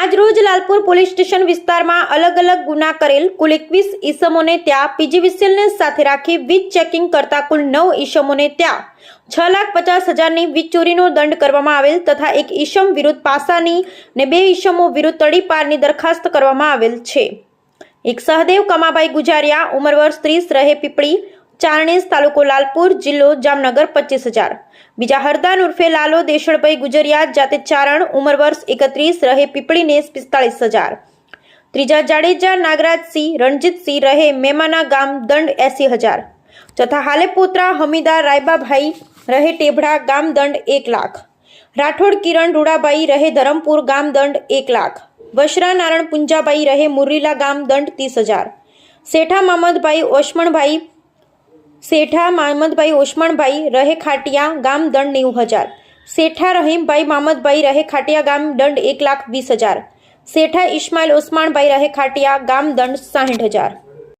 આજ રોજ Lalpur police station વિસ્તારમાં અલગ અલગ ગુના કરેલ કુલ 21 ઈસમોને ત્યાં પીજીવીસીએલને સાથે રાખી વીજ ચેકિંગ કરતા કુલ 9 ઈસમોને ત્યાં 6,50,000ની વીજ ચોરીનો દંડ કરવામાં આવેલ તથા એક ઈસમ વિરુદ્ધ પાસાની ને 2 ઈસમો વિરુદ્ધ તડીપારની દરખાસ્ત કરવામાં આવેલ છે। એક સહદેવ કમાભાઈ ગુજારિયા ઉંમર વર્ષ 30 રહે પીપળી ચારણેજ તાલુકો લાલપુર જિલ્લો જામનગર 25,000। બીજા હરદાન ઉર્ફે લાલો દેશળભાઈ ગુજરિયા જાતે ચારણ ઉંમર વર્ષ 31 રહે પીપળીનેસ 45,000। ત્રીજા જાડેજા નાગરાજસિંહ રણજીતસિંહ રહે મેમાના ગામ દંડ 80,000। ચોથા હાલેપોત્રા હમીદા રાયબાભાઈ રહે ટેભડા ગામ દંડ 1 લાખ। રાઠોડ કિરણ રૂડાભાઈ રહે ધરમપુર ગામ દંડ 1 લાખ। વશરા નારણ પુંજાભાઈ રહે મુરલીલા ગામ દંડ 30,000। શેઠા મામદભાઈ ઓસમણભાઈ રહે ખાટિયા ગામ દંડ 90,000। શેઠા રહીમભાઈ મામદભાઈ રહે ખાટિયા ગામ દંડ 1,20,000। શેઠા ઇસ્માઇલ ઓસમાણભાઈ રહે ખાટિયા ગામ દંડ 60,000।